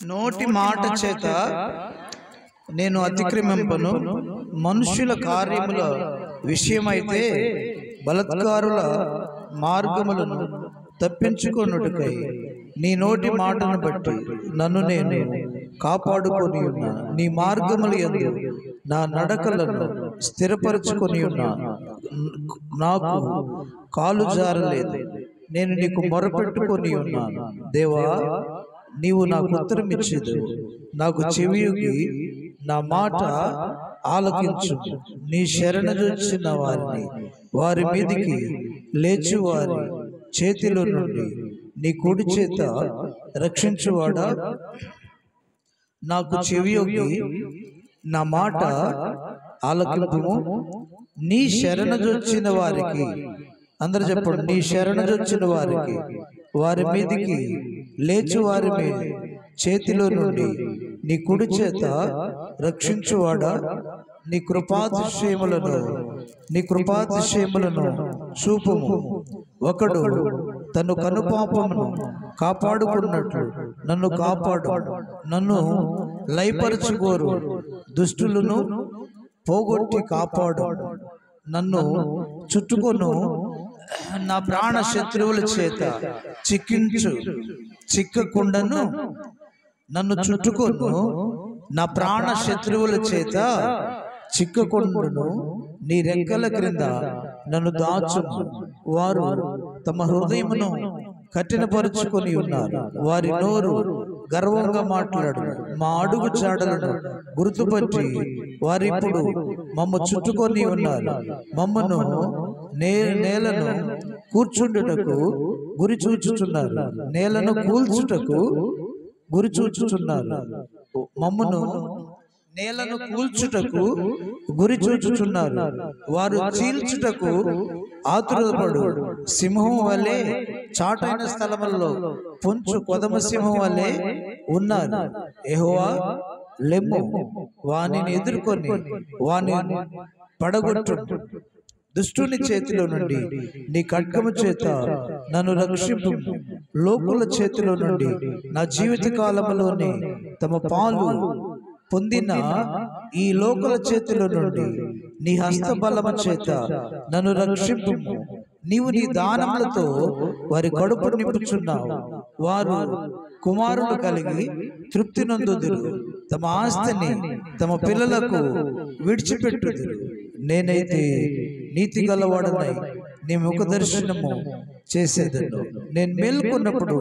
నోటి మాట చేత నేను అతిక్రమింపను, మనుష్యుల కార్యముల విషయమైతే బలత్కారుల మార్గములను తప్పించుకొనుటకై నీ నోటి మాటను బట్టి నన్ను నేను కాపాడుకొని ఉన్నా. నీ మార్గముల యందు నా నడకలను స్థిరపరచుకొని ఉన్నా. నాకు కాలు జారలేదు. నేను నీకు మొరపెట్టుకొని ఉన్నాను. దేవా, నీవు నాకు ఉత్తరం ఇచ్చేదు. నాకు చెవియొగ్గి నా మాట ఆలకించు. నీ శరణుజొచ్చిన వారి మీదికి లేచి వారి చేతిలో నుండి నీ కుడి చేత రక్షించువాడా, నాకు చెవియొగ్గి నా మాట ఆలకింపుము. నీ శరణుజొచ్చిన వారికి, అందరూ చెప్పండి, నీ శరణుజొచ్చిన వారికి వారి మీదికి లేచి వారి మీద చేతిలో నుండి నీ కుడి చేత రక్షించువాడా, నీ కృపాతిశయములను చూపుము. ఒకడు తను కనుపాపమును కాపాడుకున్నట్లు నన్ను కాపాడు. నన్ను లయపరచుకోరు దుష్టులను పోగొట్టి కాపాడు. నన్ను చుట్టుకొను నా ప్రాణ శత్రువుల చేత చిక్కకుండను. నన్ను చుట్టుకొను నా ప్రాణ శత్రువుల చేత చిక్కకుండును. నీ రెక్కల క్రింద నన్ను దాచుము. వారు తమ హృదయమును కఠినపరుచుకొని ఉన్నారు. వారి నోరు గర్వంగా మాట్లాడు. మా అడుగు చాడలను గుర్తుపట్టి వారిప్పుడు మమ్మ చుట్టుకొని ఉన్నారు. మమ్మను నేలను కూర్చుండుటకు గురి చూచుచున్నారు. నేలను కూల్చుటకు గురి చూచుచున్నారు. మమ్మను నేలను కూల్చుటకు గురి చూచుచున్నారు. వారు చీల్చుటకు ఆతురపడు సింహం వలె చాటైన స్థలములలో పొంచు కొదమ సింహం వలె ఉన్నారు. యెహోవా, లెమ్ము, వానిని ఎదుర్కొని వాని పడగొట్టు. దుష్టుని చేతిలో నుండి నీ ఖడ్గము చేత నన్ను రక్షింపు. లోకుల చేతిలో నుండి నా జీవిత కాలములోనే తమ పాలు పొందిన ఈ లోకుల చేతిలో నుండి నీ హస్తబలము చేత నన్ను రక్షింపు. నీవు నీ దానములతో వారి కడుపు నింపుచున్నావు. వారు కుమారులు కలిగి తృప్తి నొందుదురు. తమ ఆస్తిని తమ పిల్లలకు విడిచిపెట్టుదురు. నేనైతే నీతి గలవాడనై నీ ముఖ దర్శనము చేసేదను. నేను మేల్కొన్నప్పుడు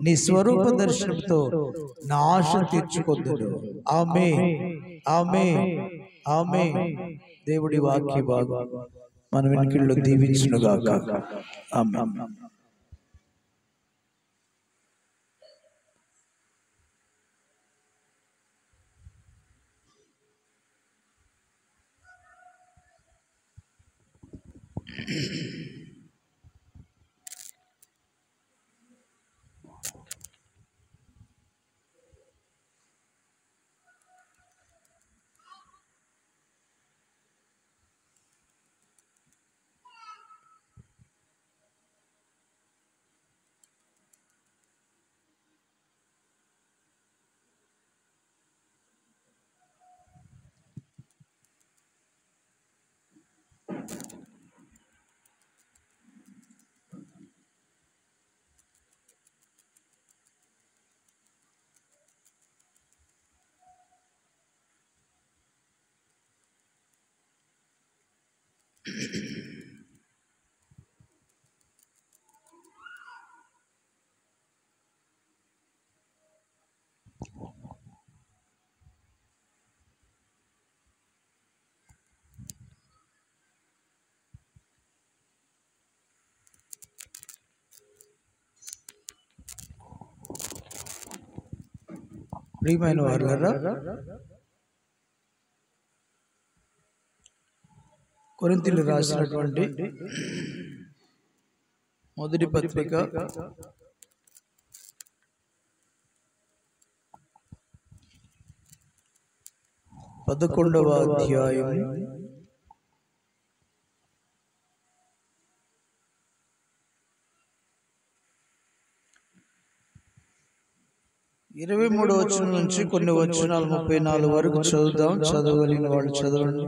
నీ స్వరూప దర్శనంతో నా ఆశ తీర్చుకొందును. ఆమేన్, ఆమేన్, ఆమేన్. దేవుడి వాక్య భాగం మన వెనుకల్లో దీవించునుగాక. ఆమేన్. ప్రియమైన వారులారా, కొరింథీయులకు రాసినటువంటి మొదటి పత్రిక 11వ అధ్యాయం 28 23వ వచనం నుంచి కొన్ని వచనాలు 34 వరకు చదువుదాం. చదవగలిగిన వాళ్ళు చదవండి.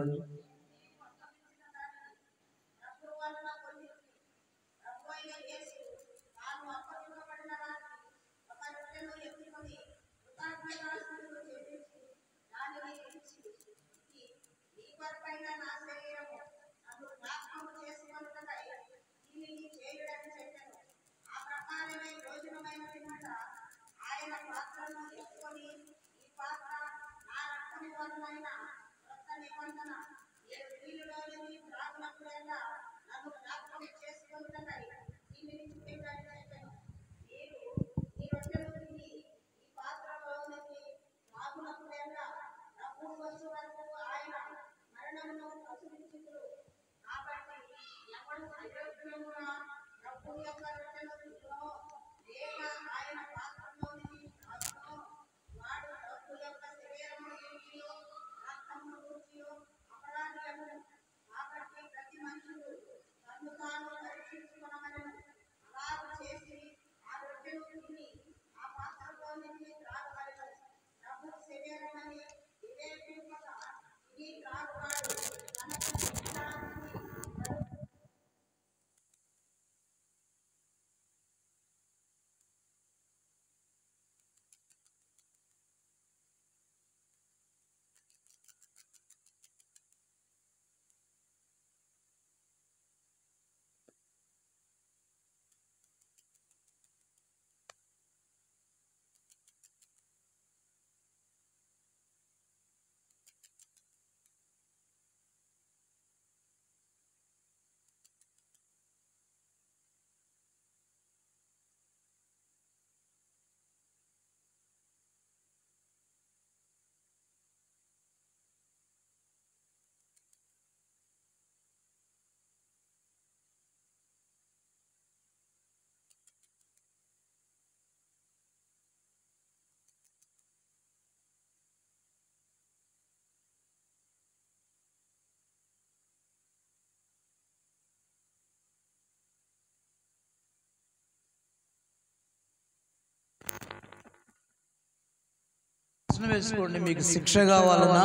వేసుకోండి. మీకు శిక్ష కావాలన్నా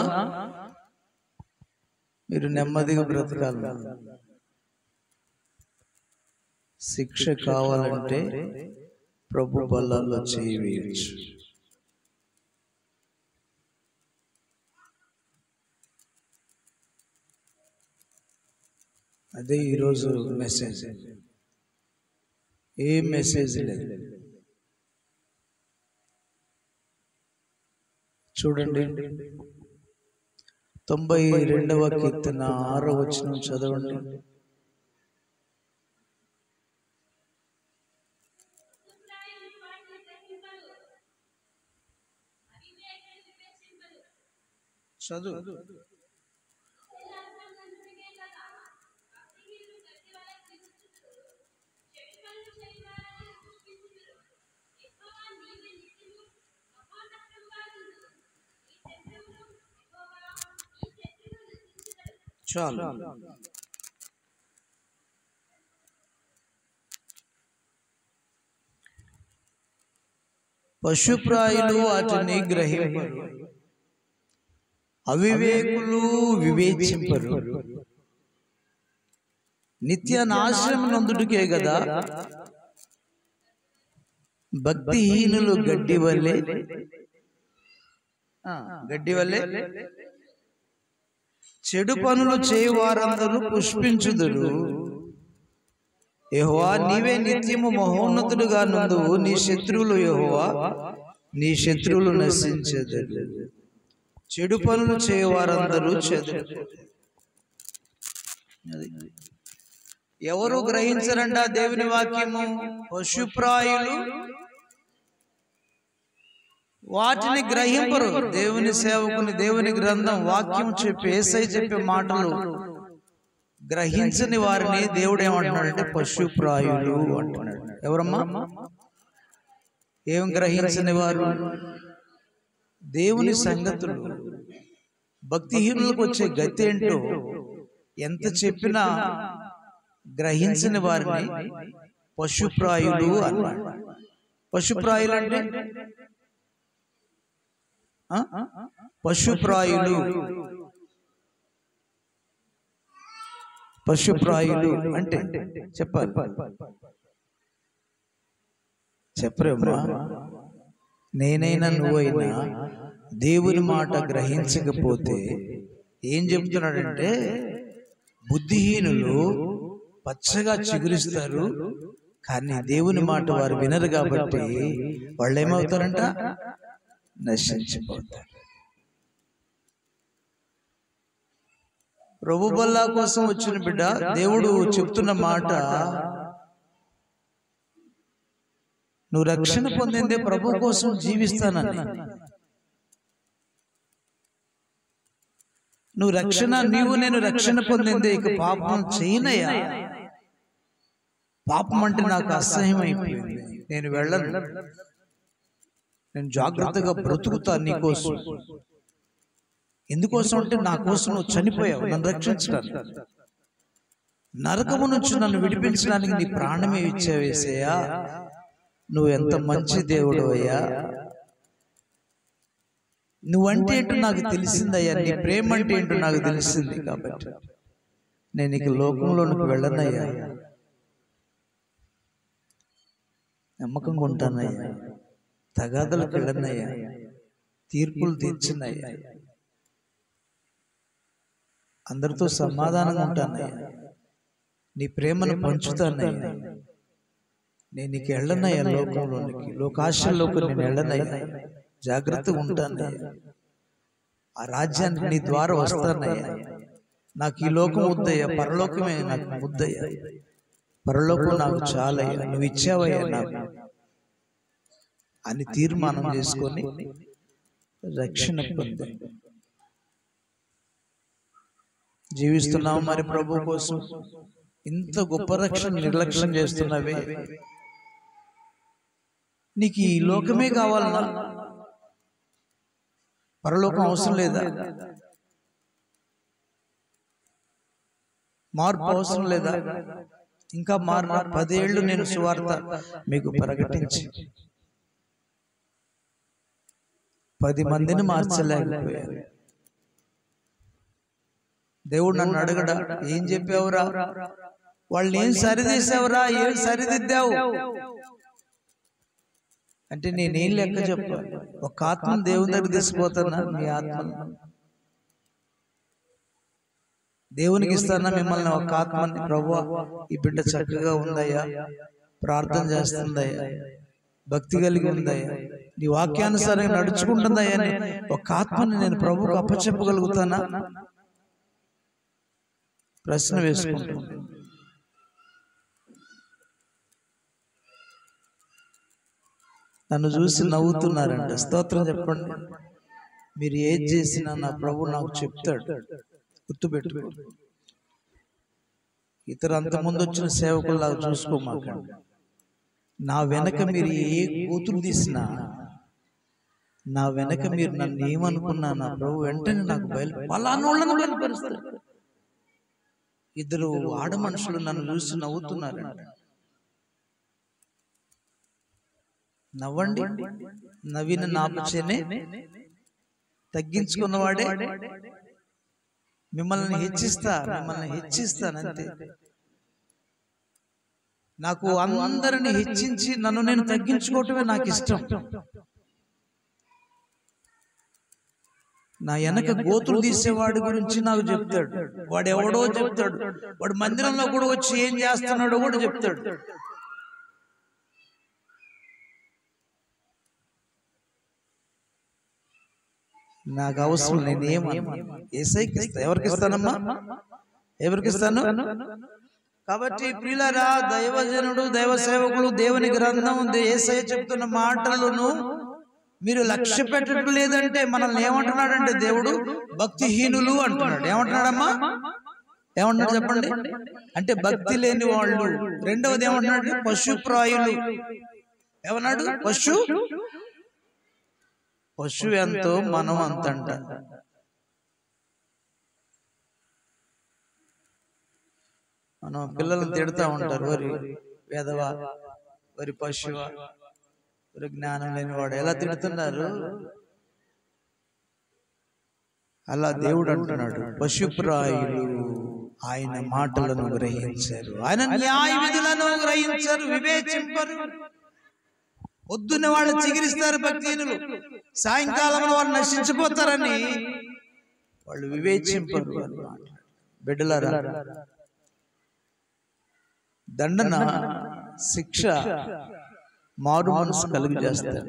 మీరు నెమ్మదిగా బ్రతకాలి. శిక్ష కావాలంటే ప్రభు బల్లాల్లో చేయి వేయచ్చు. అదే ఈరోజు మెసేజ్. ఏ మెసేజ్ లేదు. చూడండి, 92వ కీర్తన 6వ వచనం చదవండి. చదువు. చాలు. పశుప్రాయులు వాటిని గ్రహింపరు, అవివేకులు వివేచింపరు. నిత్య నాశనం నందుటికే గదా భక్తిహీనులు గడ్డి వల్లే చెడు పనులు చేయవారందరూ పుష్పించుదురు. యెహోవా నీవే నిత్యము మహోన్నతుడుగా నుందువు. నీ శత్రువులు యెహోవా, నీ శత్రువులు నశించెదరు. చెడు పనులు చేయవారందరూ చెదరు. ఎవరు గ్రహించరంట దేవుని వాక్యము? పశుప్రాయులు వాటిని గ్రహింపరు. దేవుని సేవకుని, దేవుని గ్రంథం, వాక్యం చెప్పి యేసయ్య చెప్పే మాటలు గ్రహించని వారిని దేవుడు ఏమంటున్నాడంటే పశుప్రాయులు అంటున్నాడు. ఎవరమ్మా? ఏం గ్రహించని వారు? దేవుని సంగతులు. భక్తిహీనులకు వచ్చే గతి ఏంటో ఎంత చెప్పినా గ్రహించని వారిని పశుప్రాయులు అన్నాడు. పశుప్రాయులు అంటే పశుప్రాయులు. పశుప్రాయులు అంటే చెప్పాలి, చెప్పరేమ్మా. నేనైనా నువ్వైనా దేవుని మాట గ్రహించకపోతే ఏం చెప్తున్నాడంటే, బుద్ధిహీనులు పచ్చగా చిగురిస్తారు, కానీ దేవుని మాట వారు వినరు కాబట్టి వాళ్ళు ఏమవుతారంట? నశించిపోతారు. ప్రభు బల్లా కోసం వచ్చిన బిడ్డ, దేవుడు చెప్తున్న మాట, నువ్వు రక్షణ పొందిందే ప్రభు కోసం జీవిస్తానని. నేను రక్షణ పొందిందే ఇక పాపం చేయనయ్యా. పాపం అంటే నాకు అసహ్యం అయిపోయింది, నేను వెళ్ళను, నేను జాగ్రత్తగా బ్రతుకుతాను నీకోసం. ఎందుకోసం అంటే నా కోసం నువ్వు చనిపోయావు, నన్ను రక్షించడానికి, నరకము నుంచి నన్ను విడిపించడానికి నీ ప్రాణమే ఇచ్చావేసయ్యా. నువ్వు ఎంత మంచి దేవుడు అయ్యా, నువ్వంటే ఏంటో నాకు తెలిసిందయ్యా, నీ ప్రేమ అంటే ఏంటో నాకు తెలిసింది, కాబట్టి నేను ఇక లోకంలోనికి వెళ్ళనయ్యా, నమ్మకంగా ఉంటానయ్యా, తగాదలకు వెళ్ళనయ్యా, తీర్పులు తీర్చినయ్యా, అందరితో సమాధానంగా ఉంటానయ్యా, నీ ప్రేమను పంచుతానయ్యా, నేను నీకు వెళ్ళనయ్యా, లోకంలోనికి, లోకాశల్లోకి నేను వెళ్ళనయ్యా, జాగ్రత్తగా ఉంటానయ్యా, ఆ రాజ్యానికి నీ ద్వారా వస్తానయ్యా, నాకు ఈ లోకం వద్దయ్యా, పరలోకమే నాకు ముద్దయ్యా, పరలోకం నాకు చాలయ్యా, నువ్వు ఇచ్చావయ్యా నాకు అని తీర్మానం చేసుకొని రక్షణ పొంది జీవిస్తున్నావు. మరి ప్రభు కోసం ఇంత గొప్ప రక్షణ నిర్లక్ష్యం చేస్తున్నావే, నీకు ఈ లోకమే కావాలన్నా, పరలోకం అవసరం లేదా? మార్పు అవసరం లేదా? ఇంకా మారిన 10 ఏళ్ళు నేను సువార్త మీకు ప్రకటించి 10 మందిని మార్చలేకపోయారు. దేవుడు నన్ను అడగడా, ఏం చెప్పావురా, వాళ్ళని ఏం సరిదీసావురా, ఏం సరిదిద్దావు అంటే నేనేం లెక్క చెప్పాలి? ఒక ఆత్మను దేవుని దగ్గర తీసుకుపోతానా? మీ ఆత్మను దేవునికి ఇస్తానా? మిమ్మల్ని ఒక ఆత్మని, ప్రభువా ఈ బిడ్డ చక్కగా ఉందయ్యా, ప్రార్థన చేస్తుందయ్యా, భక్తి కలిగి ఉందయ్యా, నీ వాక్యానుసారంగా నడుచుకుంటుందయ్యా అని ఒక ఆత్మని నేను ప్రభువుకు అప్పచెప్పగలుగుతానా? ప్రశ్న వేసుకుంటాను. నన్ను చూసి నవ్వుతున్నారంట. స్తోత్రం చెప్పండి. మీరు ఏది చేసినా నా ప్రభు నాకు చెప్తాడు, గుర్తుపెట్టుకో. ఇతర అంతకుముందు వచ్చిన సేవకుల్లాగా చూసుకోమాకండి. నా వెనక మీరు ఏ కూతురు తీసినా, నా వెనక మీరు నన్ను ఏమనుకున్నా నా ప్రభు వెంటనే నాకు పలానోళ్ళను బయలుపరుస్తాడు. ఇద్దరు ఆడ మనుషులు నన్ను చూసి నవ్వుతున్నారంట. నవ్వండి, నవ్విన నాపుచేనే తగ్గించుకున్నవాడే మిమ్మల్ని హెచ్చిస్తానంతే. నాకు అందరిని హెచ్చించి నన్ను నేను తగ్గించుకోవటమే నాకు ఇష్టం. నా వెనక గోతులు తీసేవాడి గురించి నాకు చెప్తాడు, వాడు ఎవడో చెప్తాడు, వాడు మందిరంలో కూడా వచ్చి ఏం చేస్తున్నాడో కూడా చెప్తాడు. నాకు అవసరం, నేనేమన్నా యేసయ్యకి ఇస్తా. ఎవరికి ఇస్తానమ్మా? ఎవరికి ఇస్తాను? కాబట్టి ప్రియులారా, దైవజనుడు, దైవ సేవకులు, దేవుని గ్రంథం, యేసయ్య చెప్తున్న మాటలను మీరు లక్ష్య పెట్టడం లేదంటే మనల్ని ఏమంటున్నాడంటే దేవుడు భక్తిహీనులు అంటున్నాడు. ఏమంటున్నాడమ్మా? ఏమంటున్నాడు చెప్పండి? అంటే భక్తి లేని వాళ్ళు. రెండవది ఏమంటున్నాడు? పశుప్రాయులు. ఏమన్నాడు? పశువు ఎంతో మనం అంతంట. మనం పిల్లలను తిడతా ఉంటారు, వరి వేదవా, వరి పశువా, వరి జ్ఞానం లేనివాడు. ఎలా తిడుతున్నారు? అలా దేవుడు అంటున్నాడు, పశుప్రాయులు ఆయన మాటలను గ్రహించారు, ఆయన న్యాయ విధులను గ్రహించారు, వివేచింపరు. పొద్దున్న వాళ్ళు చిగిరిస్తారు భక్తిహీనులు, సాయంకాలం వాళ్ళు నశించిపోతారని వాళ్ళు వివేచింపరు. బిడ్డలారా, దండన, శిక్ష మారు మనసు కలుగు చేస్తాడు.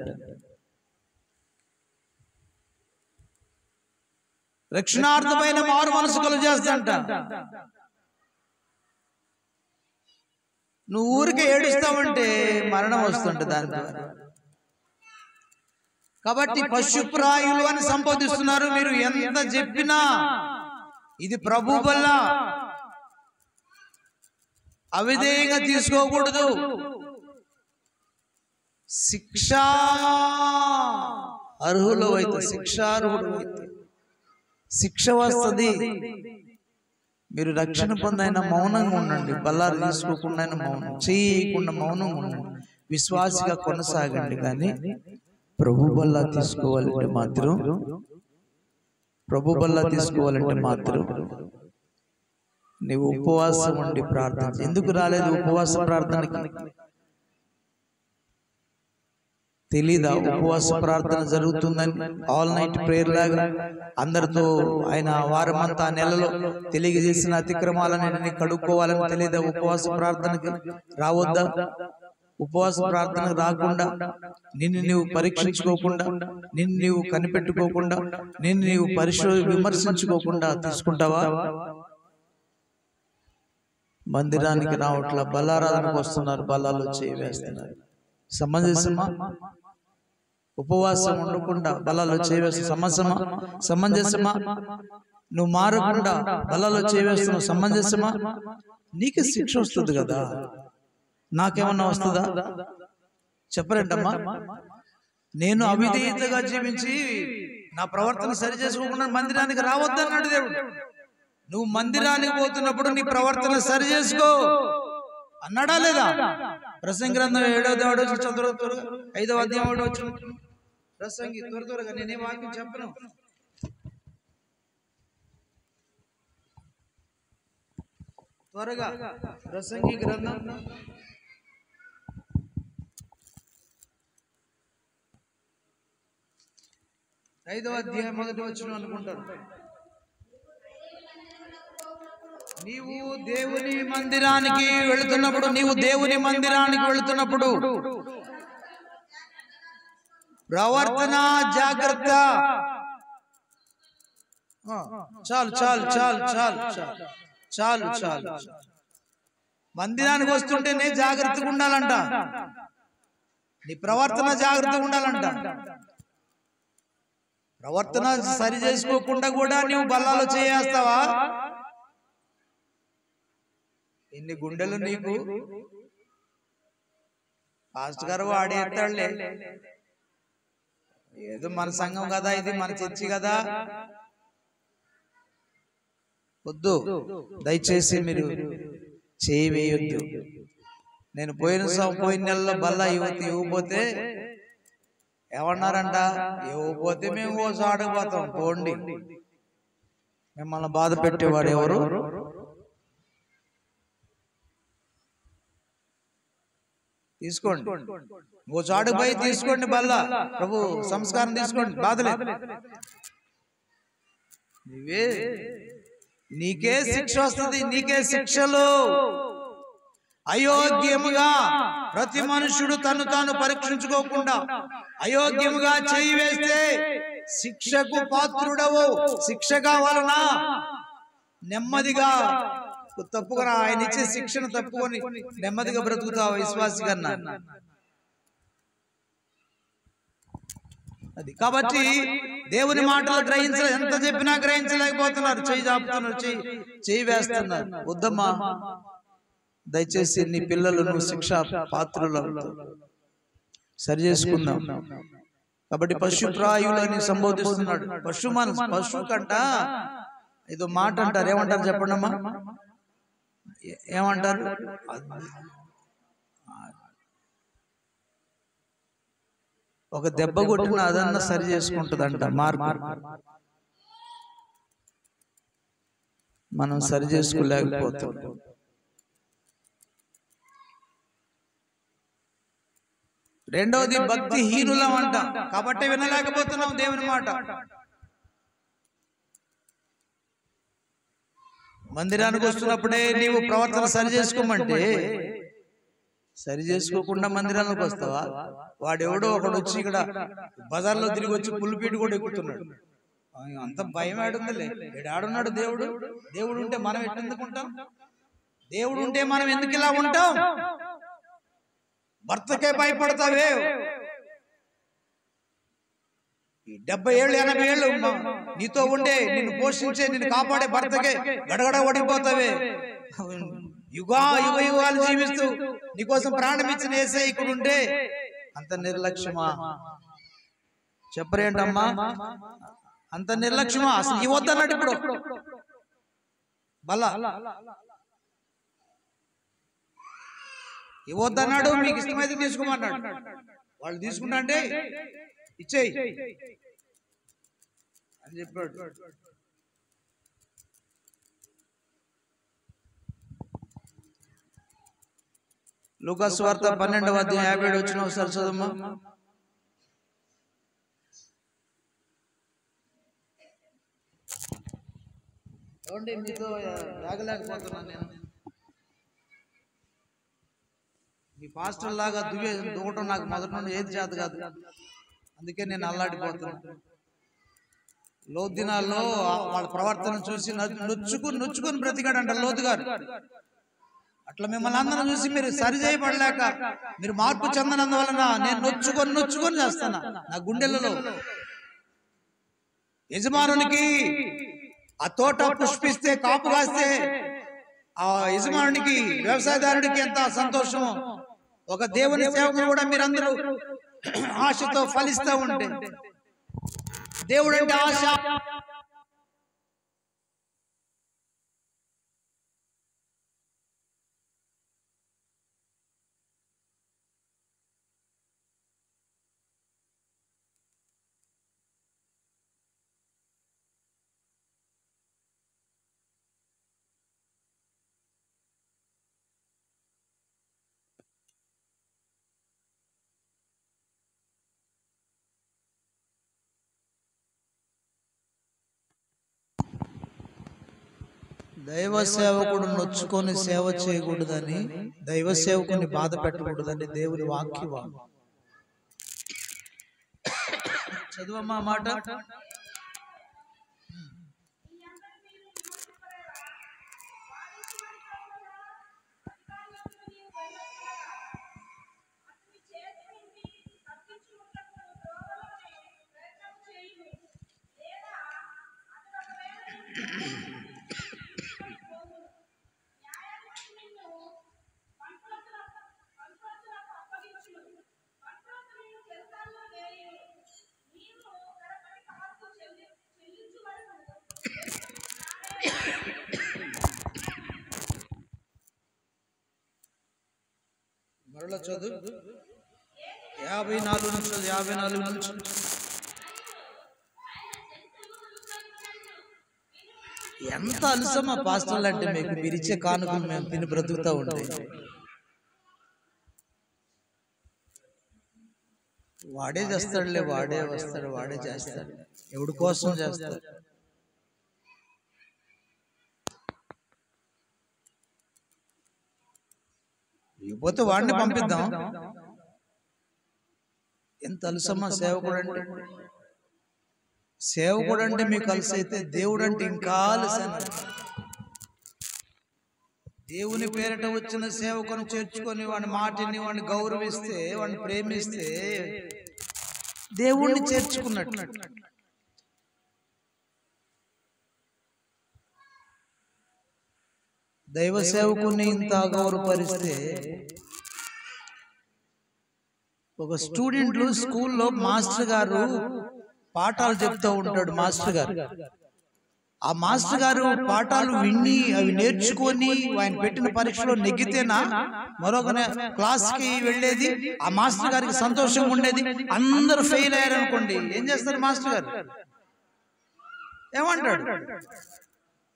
రక్షణార్థమైన మారు మనసు కలుగు చేస్తాంట. నువ్వు ఊరికే ఏడుస్తావంటే మరణం వస్తుంట దాని ద్వారా. కాబట్టి పశుప్రాయులు అని సంబోధిస్తున్నారు. మీరు ఎంత చెప్పినా ఇది ప్రభు వల్ల, అవిధేయంగా తీసుకోకూడదు. శిక్ష అర్హులు అయితే, శిక్షార్హుడు అయితే శిక్ష వస్తుంది. మీరు రక్షణ పొందైన మౌనంగా ఉండండి, బల్లాలు తీసుకోకుండా మౌనం చేయకుండా మౌనంగా ఉండండి, విశ్వాసిగా కొనసాగండి. కానీ ప్రభు బల్లా తీసుకోవాలంటే మాత్రం, ప్రభు బల్లా తీసుకోవాలంటే మాత్రం నీవు ఉపవాసం ఉండి ప్రార్థన. ఎందుకు రాలేదు ఉపవాస ప్రార్థనకి? తెలీదా ఉపవాస ప్రార్థన జరుగుతుందని? ఆల్ నైట్ ప్రేయర్ లాగా అందరితో ఆయన వారమంతా నెలలో తెలియజేసిన అతిక్రమాలని కడుక్కోవాలని తెలీదా? ఉపవాస ప్రార్థనకి రావద్దా? ఉపవాస ప్రార్థన రాకుండా, నిన్ను నీవు పరీక్షించుకోకుండా, నిన్ను నీవు కనిపెట్టుకోకుండా, నిన్ను నీవు విమర్శించుకోకుండా తీసుకుంటావా? మందిరానికి రావట్లా, బలారాధనకు వస్తున్నారు, బలాలు చేయవేస్తున్నారు. సమంజసమా? ఉపవాసం ఉండకుండా బలాలు చేయవేస్తు సమంజసమా? నువ్వు మారకుండా బలాలు చేయవేస్తున్నావు, సమంజసమా? నీకే శిక్ష వస్తుంది కదా, నాకేమన్నా వస్తుందా? చెప్పరేంటమ్మా? నేను అవిధేయతగా జీవించి నా ప్రవర్తన సరి చేసుకోకుండా మందిరానికి రావద్దన్నాడు దేవుడు. నువ్వు మందిరానికి పోతున్నప్పుడు నీ ప్రవర్తన సరి చేసుకో అన్నాడా లేదా? ప్రసంగి గ్రంథం 7వ చదువు 5వ అధ్యాయం వచ్చు. ప్రసంగి త్వరగా, నేనే వాక్యం చెప్పను. త్వరగా ప్రసంగి గ్రంథం 5వ అధ్యాయం 1వ వచనం అనుకుంటాను. నీవు దేవుని మందిరానికి వెళుతున్నప్పుడు, ప్రవర్తన జాగ్రత్త. చాలు. మందిరానికి వస్తుంటేనే జాగ్రత్తగా ఉండాలంట, నీ ప్రవర్తన జాగ్రత్తగా ఉండాలంట. ప్రవర్తన సరి చేసుకోకుండా కూడా నీవు బల్లాలు చేస్తావా? ఎన్ని గుండెలు నీకు! పాస్టర్ గారు ఆడేస్తాడులే, ఏదో మన సంఘం కదా, ఇది మన చర్చి కదా. వద్దు, దయచేసి మీరు చేయవేయొద్దు. నేను పోయిన నెలలో బల్లా ఇవ్వకపోతే ఏమన్నారంట? ఇవ్వకపోతే మేము ఓ ఆడకపోతాం, పోండి. మిమ్మల్ని బాధ పెట్టేవాడు ఎవరు? తీసుకోండి, ఓ చాటు పోయి తీసుకోండి బల్లా, ప్రభు సంస్కారం తీసుకోండి, బాధలేదు. నీకే శిక్ష వస్తుంది, నీకే శిక్షలు. అయోగ్యముగా ప్రతి మనుషుడు తను తాను పరీక్షించుకోకుండా అయోగ్యముగా చేయి వేస్తే శిక్షకు పాత్రుడవు. శిక్ష కావాలనా? నెమ్మదిగా తప్పుకొని, ఆయన ఇచ్చే శిక్షను తప్పుకొని నెమ్మదిగా బ్రతుకుతావు విశ్వాసి కన్నా. అది కాబట్టి దేవుని మాటలు ఎంత చెప్పినా గ్రహించలేకపోతున్నారు, చేయి చాపుతున్నారు, చేయి వేస్తున్నారు. వద్దమ్మా, దయచేసి నీ పిల్లలు నువ్వు శిక్ష పాత్రులు సరి చేసుకుందాం. కాబట్టి పశుప్రాయులని సంబోధిస్తున్నాడు. పశు కంట ఏదో మాట అంటారు, ఏమంటారు చెప్పండి అమ్మా? ఏమంటారు? ఒక దెబ్బ కొట్టిన అదన్నా సరి చేసుకుంటదంట మార్పు. మనం సరి చేసుకోలేకపోతాం. రెండవది భక్తిహీనులం అంట, కాబట్టి వినలేకపోతున్నాం దేవుని మాట. మందిరానికి వస్తున్నప్పుడే నీవు ప్రవర్తన సరి చేసుకోమంటే సరి చేసుకోకుండా మందిరానికి వస్తావా? వాడెవడో ఒకడు వచ్చి ఇక్కడ బజార్లో తిరిగి వచ్చి పుల్లిపీట కూడా ఎక్కుతున్నాడు. అంత భయం ఆడుందిలే, ఆడున్నాడు దేవుడు. దేవుడు ఉంటే మనం ఎట్టెందుకుంటాం? దేవుడు ఉంటే మనం ఎందుకు ఇలా ఉంటాం? భర్తకే భయపడతావే. 70 ఏళ్ళు 80 ఏళ్ళు నీతో ఉండే, నిన్ను పోషించే, నిన్ను కాపాడే భర్తకే గడగడ ఓడిపోతావే. యుగాలు జీవిస్తూ నీకోసం ప్రాణం ఇచ్చిన యేసయ్య ఇక్కడ ఉంటే అంత నిర్లక్ష్యమా? చెప్పరేంటమ్మా, అంత నిర్లక్ష్యమా? అసలు ఇవ్వద్దన్నాడు ఇప్పుడు బల ఇవ్వద్దన్నాడు. మీకు ఇష్టమైతే తీసుకోమన్నాడు. వాళ్ళు తీసుకుంటా అంటే ఇచ్చేయి అని చెప్పాడు. లూకాసు సువార్త 12వ అధ్యాయం 57 వచ్చిన ఒకసారి చదవమ్మా. ఏమండి, మీతో ఆగలేకపోతున్నాను నేను. మీ పాస్టర్ లాగా దువ్వటం నాకు మొదటి నుండి ఏది చేత కాదు. అందుకే నేను అల్లాడిపోతున్నాను. లోతు దినాల్లో వాళ్ళ ప్రవర్తన చూసి నొచ్చుకొని బ్రతికాడంట లోతు గారు. అట్లా మిమ్మల్ని అందరం చూసి మీరు సరి చేయబడలేక, మీరు మార్పు చెందనందువలన నేను నొచ్చుకొని చేస్తాను. నా గుండెలలో యజమానునికి ఆ తోట పుష్పిస్తే, కాపు కాస్తే ఆ యజమానునికి, వ్యవసాయదారుడికి ఎంత సంతోషం. ఒక దేవుని సేవకులు కూడా మీరందరూ ఆశతో ఫలిస్తూ ఉంటే, దేవుడు అంటే ఆశ. దైవ సేవకుడు నొచ్చుకొని సేవ చేయకూడదని, దైవ సేవకుని బాధ పెట్టకూడదని దేవుని వాక్యం. చదువమ్మా మాట. మరలా చదువు 54 నుంచి. ఎంత అలసమా పాస్టర్లు అంటే మీకు, మీరిచ్చే కానుకలు మేము తిని బ్రతుకుతూ ఉంటే. వాడే చేస్తాడులే, వాడే వస్తాడు, వాడే చేస్తాడు. ఎవడి కోసం చేస్తాడు? ఇకపోతే వాడిని పంపిద్దాం. ఎంత అలసమా సేవకుడు అంటే. సేవకుడు అంటే మీకు అలసి అయితే, దేవుడు అంటే ఇంకా అలసన. దేవుని పేరట వచ్చిన సేవకుని చేర్చుకొని వాడి మాటిని, వాడిని గౌరవిస్తే, వాడిని ప్రేమిస్తే దేవుణ్ణి చేర్చుకున్నట్టు. దైవ సేవకుని ఇంత గౌరవపరిస్తే, ఒక స్టూడెంట్లు స్కూల్లో మాస్టర్ గారు పాఠాలు చెప్తూ ఉంటాడు. మాస్టర్ గారు, ఆ మాస్టర్ గారు పాఠాలు విని అవి నేర్చుకొని ఆయన పెట్టిన పరీక్షలో నెగ్గితేనా మరొక క్లాస్కి వెళ్ళేది. ఆ మాస్టర్ గారికి సంతోషంగా ఉండేది. అందరూ ఫెయిల్ అయ్యారనుకోండి, ఏం చేస్తారు మాస్టర్ గారు? ఏమంటాడు?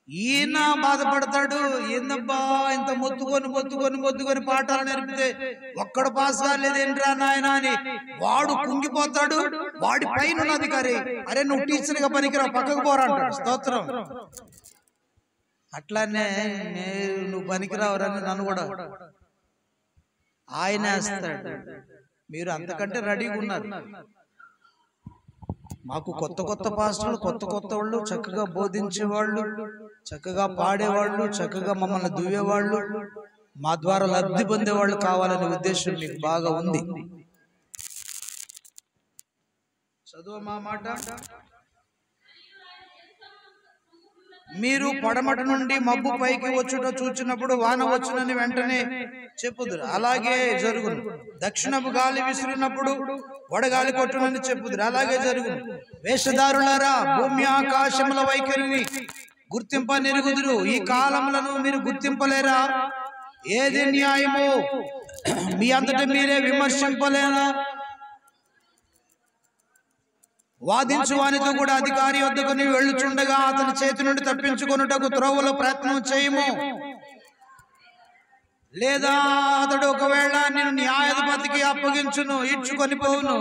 ఈయన బాధపడతాడు. ఏందబ్బా ఇంత మొత్తుకొని పాఠాలు నేర్పితే ఒక్కడు పాస్ కాలేదేంట్రా నాయన అని వాడు కుంగిపోతాడు. వాడి పైన ఉన్న అధికారి, అరే నువ్వు టీచర్ గా పనికిరావు, పక్కకు పోరా అంటాడు. స్తోత్రం. అట్లానే నువ్వు పనికిరావరని నన్ను కూడా ఆయన వేస్తాడు. మీరు అంతకంటే రెడీగా ఉన్నారు. మాకు కొత్త పాస్టర్లు, కొత్త వాళ్ళు, చక్కగా బోధించేవాళ్ళు, చక్కగా పాడేవాళ్ళు, చక్కగా మమ్మల్ని దువ్వేవాళ్ళు, మా ద్వారా లబ్ధి పొందేవాళ్ళు కావాలనే ఉద్దేశం మీకు బాగా ఉంది. చదువు మా మాట. మీరు పడమట నుండి మబ్బు పైకి వచ్చుట చూచినప్పుడు వాన వచ్చునని వెంటనే చెప్పుదురు, అలాగే జరుగును. దక్షిణపు గాలి విసిరినప్పుడు వడగాలి కొట్టునని చెప్పుదురు, అలాగే జరుగును. వేషధారులారా, భూమి ఆకాశముల వైఖరిని గుర్తింపనెరుగుదురు. ఈ కాలములను మీరు గుర్తింపలేరా? ఏది న్యాయమో మీ అంతటా మీరే విమర్శింపలేరా? వాదించు వానితో కూడా అధికారి వద్దకు నీవు వెళ్ళుచుండగా అతని చేతి నుండి తప్పించుకొనుటకు త్రోవలో ప్రయత్నం చేయము. లేదా అతడు ఒకవేళ నిన్ను న్యాయాధిపతికి అప్పగించును, ఇచ్చుకొని పోవును.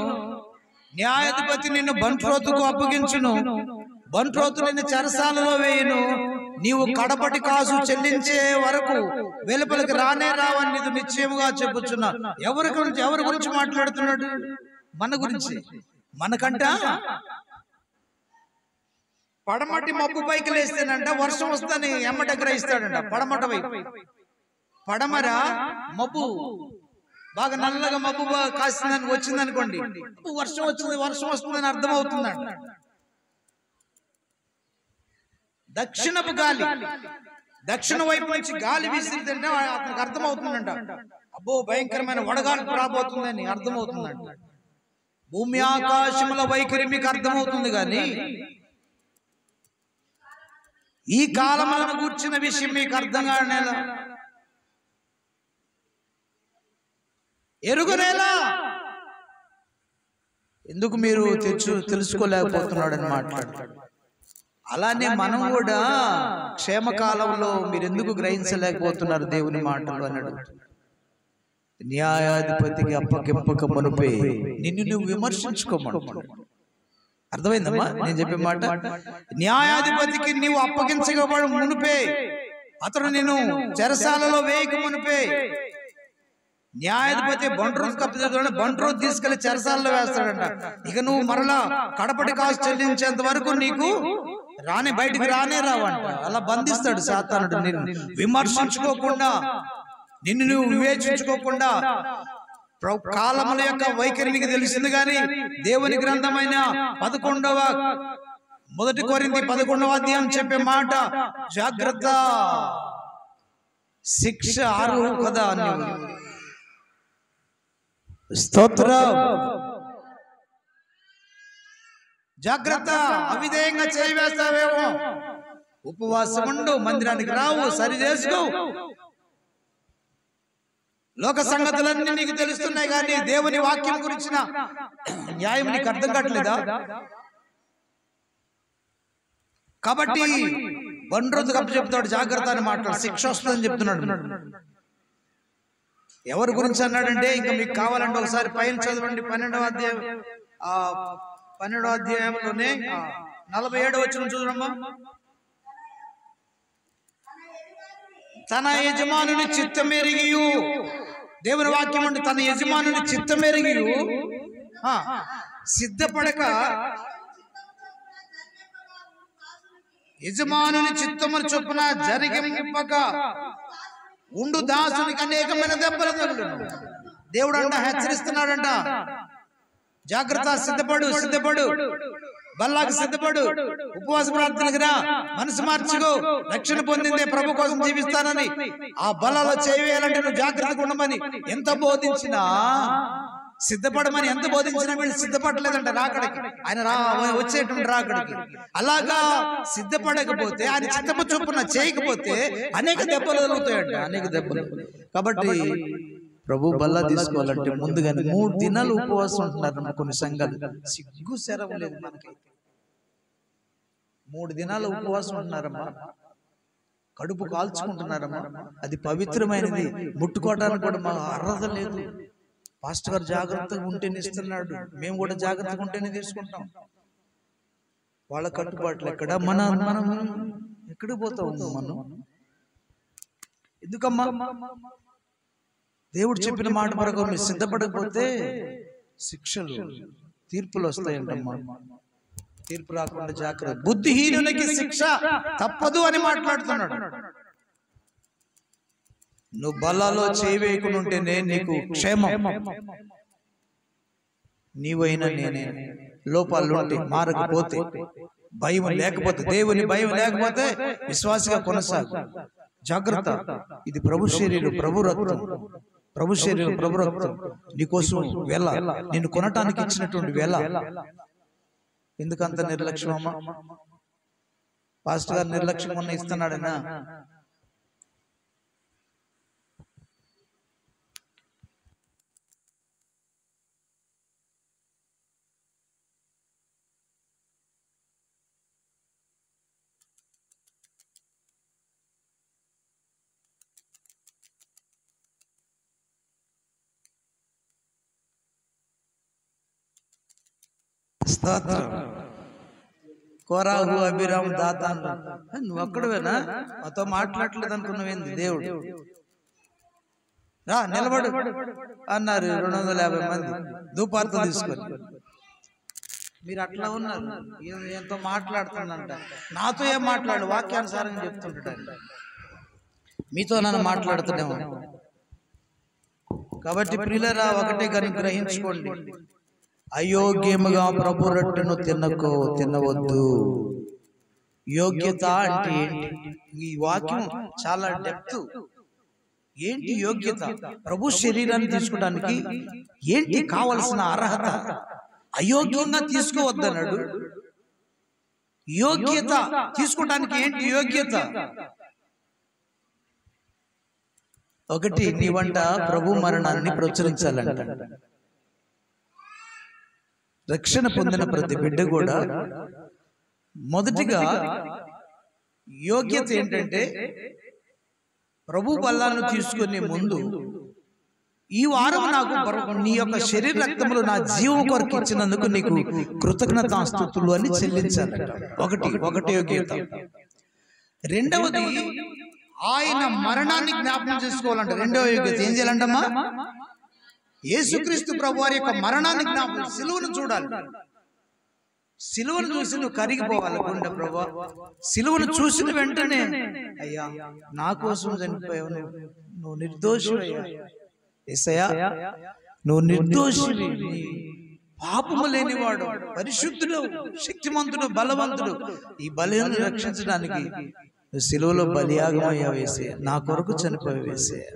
న్యాయాధిపతి నిన్ను బంట్రోతుకు అప్పగించును, బంట్రోతు నిన్ను చెరసాలలో వేయును. నీవు కడపటి కాసు చెల్లించే వరకు వెలుపలికి రానే రావని నీకు నిశ్చయముగా చెప్పుచున్నా. ఎవరి గురించి మాట్లాడుతున్నాడు? మన గురించి. మనకంట పడమటి మబ్బు పైకి లేస్తేనంట వర్షం వస్తుందని ఎమ్మట గ్రహిస్తాడంట. పడమట వైపు పడమర మబ్బు బాగా నల్లగా మబ్బు కాసిందని వచ్చింది అనుకోండి, వర్షం వస్తుందని అర్థం అవుతుందంట. దక్షిణపు గాలి, దక్షిణ వైపు నుంచి గాలి వీసిందంటే అతనికి అర్థమవుతుందంట, అబ్బో భయంకరమైన వడగాలి రాబోతుందని అర్థమవుతుందంట. భూమి ఆకాశముల వైఖరి మీకు అర్థమవుతుంది, కానీ ఈ కాలములను కూర్చున్న విషయం మీకు అర్థం కానేలా, ఎరుగునేలా. ఎందుకు మీరు తెలుసుకోలేకపోతున్నాడని మాట్లాడతాడు. అలానే మనం కూడా క్షేమకాలంలో మీరు ఎందుకు గ్రహించలేకపోతున్నారు దేవుని మాటలు అని అడుగుతున్నారు. న్యాయాధిపతికి అప్పగింపక మునుపే నిన్ను నువ్వు విమర్శించుకోమంటున్నాడు. అర్థమైందమ్మా నేను చెప్పే మాట? న్యాయాధిపతికి నీవు అప్పగించబడు మునుపే, అతడు నిన్ను చెరసాలలో వేయక మునుపే. న్యాయాధిపతి బంట్రోతు కప్పితే బంట్రోతు తీసుకెళ్లి చెరసాలలో వేస్తాడంట. ఇక నువ్వు మరలా కడపటి కాసు చెల్లించేంత వరకు నీకు బయటికి రానే రావంట. అలా బంధిస్తాడు సాతానుడు నిన్ను. విమర్శించుకోకుండా, నిన్ను నువ్వు వివేచించుకోకుండా, కాలముల యొక్క వైఖరి నీకు తెలిసింది. కానీ దేవుని గ్రంథమైన 1 కొరింథీ 11వ అధ్యాయం చెప్పే మాట జాగ్రత్త, శిక్ష అర్హు కదా. స్తోత్రం. జాగ్రత్త, అవిధేయంగా చేయవేస్తావేమో. ఉపవాసం ఉండు, మందిరానికి రావు, సరి చేసుకో. లోక సంగతులన్నీ నీకు తెలుస్తున్నాయి, కానీ దేవుని వాక్యం గురించిన న్యాయం నీకు అర్థం కావట్లేదా? కాబట్టి బండ్రోతు కప్పు చెప్తాడు, జాగ్రత్త అని మాట్లాడు. శిక్ష వస్తుందని చెప్తున్నాడు. ఎవరి గురించి అన్నాడంటే, ఇంకా మీకు కావాలంటే ఒకసారి పైన చదవండి. 12వ అధ్యాయంలోనే 47వ వచనం చూడమ్మా. తన యజమానుని చిత్తమెరిగియు, దేవుని వాక్యం అంటే తన యజమానుని చిత్తమెరిగియు సిద్ధపడక, యజమానుని చిత్తమును చొప్పున జరిగింపక ఉండు దాసునికి అనేకమైన దెబ్బలు తగులును. దేవుడు అంట హెచ్చరిస్తున్నాడంట, జాగ్రత్త, సిద్ధపడు, బల్లాకి సిద్ధపడు, ఉపవాస ప్రార్థనకు రా, మనసు మార్చుకో, రక్షణ పొందిందే ప్రభు కోసం జీవిస్తానని ఆ బలలో చేయవేయాలంటే నువ్వు జాగ్రత్తగా ఉండమని ఎంత బోధించినా, సిద్ధపడమని ఎంత బోధించినా వీళ్ళు సిద్ధపడలేదంట రాకడికి. ఆయన వచ్చేటువంటి రాకడికి. అలాగా సిద్ధపడకపోతే, ఆయన చిత్తము చొప్పున చేయకపోతే అనేక దెబ్బలు తగులుతాయంట, అనేక దెబ్బలు. కాబట్టి ప్రభు బల్ల తీసుకోవాలంటే ముందుగానే 3 దినాలు ఉపవాసం ఉంటున్నారు కొన్ని సంఘాలు. సిగ్గు శరం లేదు మనకైతే. 3 దినాలు ఉపవాసం ఉంటున్నారమ్మా. కడుపు కాల్చుకుంటున్నారమ్మా. అది పవిత్రమైనది, ముట్టుకోవడానికి కూడా మా అర్హత లేదు. పాస్టర్ గారు జాగ్రత్తగా ఉంటేనే ఇస్తున్నాడు, మేము కూడా జాగ్రత్తగా ఉంటేనే తీసుకుంటాం. వాళ్ళ కట్టుబాట్లు ఎక్కడ, మనం ఎక్కడికి పోతాం? మనం ఎందుకమ్మా? దేవుడు చెప్పిన మాట ప్రకారం మీరు సిద్ధపడకపోతే శిక్షలు, తీర్పులు వస్తాయంటమ్మా. తీర్పు రాకుండా జాగ్రత్త. బుద్ధిహీనునికి శిక్ష తప్పదు అని మాట్లాడుతున్నాడు. నువ్వు బల్లలో చేయవేయకుండా ఉంటేనే నీకు క్షేమం. నీవైనా నేనే లోపాలు ఉంటే, మారకపోతే, భయం లేకపోతే, దేవుని భయం లేకపోతే విశ్వాసగా కొనసాగు. జాగ్రత్త. ఇది ప్రభు శరీరం, ప్రభు రక్తం. ప్రభు శరీరం, ప్రభు రక్తం. నీకోసం వేళ, నిన్ను కొనటానికి ఇచ్చినటువంటి వేళ. ఎందుకంత నిర్లక్ష్యం అమ్మా? పాస్టర్ గారు నిర్లక్ష్యం ఉన్న ఇస్తున్నాడనా? స్తోత్రం. కోరాహు, అభిరామ్, దాతాన్. నువ్వు ఒక్కడవేనా? మాతో మాట్లాడలేదు అనుకున్నావేంది? దేవుడు రా నిలబడు అన్నారు 250 మంది ధూపార్తం తీసుకొని. మీరు అట్లా ఉన్నారు. ఎంతో మాట్లాడుతుందంట. నాతో ఏం మాట్లాడు, వాక్యానుసారంగా చెప్తుంటాడు. మీతో నన్ను మాట్లాడుతున్నాము. కాబట్టి ప్రియులారా, ఒకటే కానీ గ్రహించుకోండి. అయోగ్యముగా ప్రభు రొట్టెను తినవద్దు. యోగ్యత అంటే ఏంటి? ఈ వాక్యం చాలా డెప్త్. ఏంటి యోగ్యత? ప్రభు శరీరాన్ని తీసుకోవడానికి ఏంటి కావలసిన అర్హత? అయోగ్యంగా తీసుకోవద్దన్నాడు. యోగ్యత తీసుకోవడానికి ఏంటి యోగ్యత? ఒకటి, నీ వంట ప్రభు మరణాన్ని ప్రచురించాలంట. రక్షణ పొందిన ప్రతి బిడ్డ కూడా మొదటిగా యోగ్యత ఏంటంటే, ప్రభు బల్లాలను తీసుకునే ముందు ఈ వారం నాకు నీ యొక్క శరీర రక్తములు నా జీవం కొరకు ఇచ్చినందుకు నీకు కృతజ్ఞతాస్తుతులు అని చెల్లించాలి. ఒకటి యోగ్యత. రెండవది, ఆయన మరణాన్ని జ్ఞాపకం చేసుకోవాలంట. రెండవ యోగ్యత ఏం చేయాలంటమ్మా? యేసుక్రీస్తు ప్రభు వారి యొక్క మరణాన్ని జ్ఞాపకం, సిలువను చూడాలి. సిలువను చూసి నువ్వు కరిగిపోవాలి. గుండె ప్రభు, సిలువను చూసిన వెంటనే, అయ్యా నా కోసం చనిపోయావు, నువ్వు నిర్దోషివయ్యా. యేసయ్యా నువ్వు నిర్దోషివి, పాపము లేనివాడు, పరిశుద్ధుడు, శక్తిమంతుడు, బలవంతుడు. ఈ బలిని రక్షించడానికి నువ్వు సిలువలో బలియాగమయ్యావు యేసయ్యా, నా కొరకు చనిపోయావు యేసయ్యా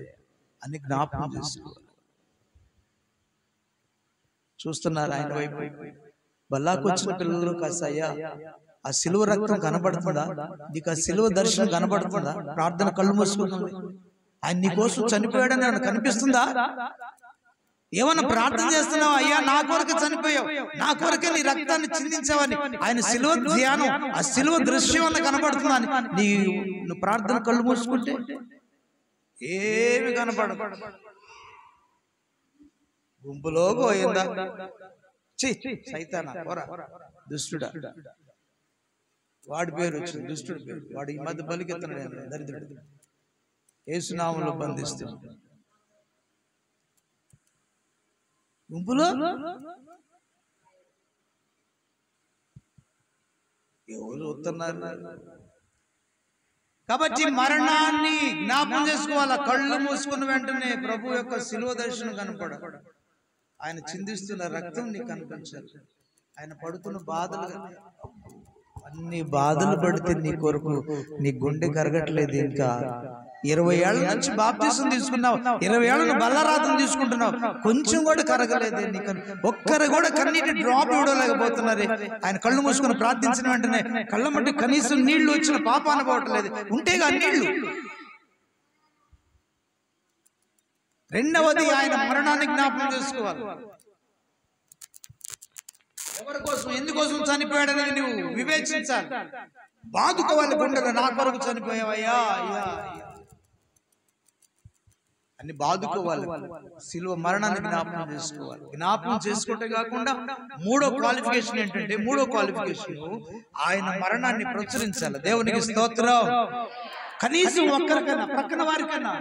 అని జ్ఞాపకం చేసుకోవాలి. చూస్తున్నారు ఆయన వైపు. బల్లాకు వచ్చిన పిల్లలు కాస్త, అయ్యా ఆ సిలువ రక్తం కనబడుతుందా? నీకు ఆ సిలువ దర్శనం కనబడుతుందా? ప్రార్థన కళ్ళు మూసుకుంటుంది. ఆయన నీ కోసం చనిపోయాడని నాకు కనిపిస్తుందా? ఏమన్నా ప్రార్థన చేస్తున్నావు? అయ్యా నా కొరకు చనిపోయావు, నా కొరకే నీ రక్తాన్ని చిందించావని ఆయన సిలువ ధ్యానం, ఆ సిలువ దృశ్యం అన్న కనబడుతుందా? నువ్వు ప్రార్థన కళ్ళు మూసుకుంటే ఏమి కనబడదు. గుంపులో పోయిందా? సైతానా, పోరా, దుష్టుడా. వాడి పేరు వచ్చింది, దుష్టుడి పేరు. వాడు ఈ మధ్య బలికెత్తనాడు, దరిద్రుడు. యేసునామంలో బంధిస్తూ గుంపులో ఎవరు వస్తున్నారు? కాబట్టి మరణాన్ని జ్ఞాపకం చేసుకోవాలా. కళ్ళు మూసుకున్న వెంటనే ప్రభు యొక్క శిలువ దర్శనం కనపడ, ఆయన చిందిస్తున్న రక్తం నీకు కనిపించాలి. ఆయన పడుతున్న బాధలు, అన్ని బాధలు పడితే నీ కొరకు నీ గుండె కరగట్లేదు. ఇంకా 20 ఏళ్ల నుంచి బాప్తిసం తీసుకున్నావు, 20 ఏళ్ళను బల్లరాతం తీసుకుంటున్నావు, కొంచెం కూడా కరగలేదు. నీకు ఒక్కరు కూడా కన్నీటి డ్రాప్ ఇవ్వలేకపోతున్నారు. ఆయన కళ్ళు మూసుకుని ప్రార్థించిన వెంటనే కళ్ళ మట్టి కనీసం నీళ్లు వచ్చిన పాప అనుకోవట్లేదు. ఉంటేగా నీళ్లు. రెండవది, ఆయన మరణాన్ని జ్ఞాపకం చేసుకోవాలి. ఎవరి కోసం ఎందుకోసం చనిపోయాడు అనేది నువ్వు వివేచించాలి. బాదుకోవాలి గుండెలు, నా కొరకు చనిపోయావయ్యా అయ్యా అని బాదుకోవాలి. సిలువ మరణాన్ని జ్ఞాపకం చేసుకోవాలి. జ్ఞాపకం చేసుకుంటే కాకుండా మూడో క్వాలిఫికేషన్ ఏంటంటే, ఆయన మరణాన్ని ప్రచురించాలి. దేవునికి స్తోత్రం. కనీసం ఒక్కరికన్నా, ప్రక్కన వారికన్నా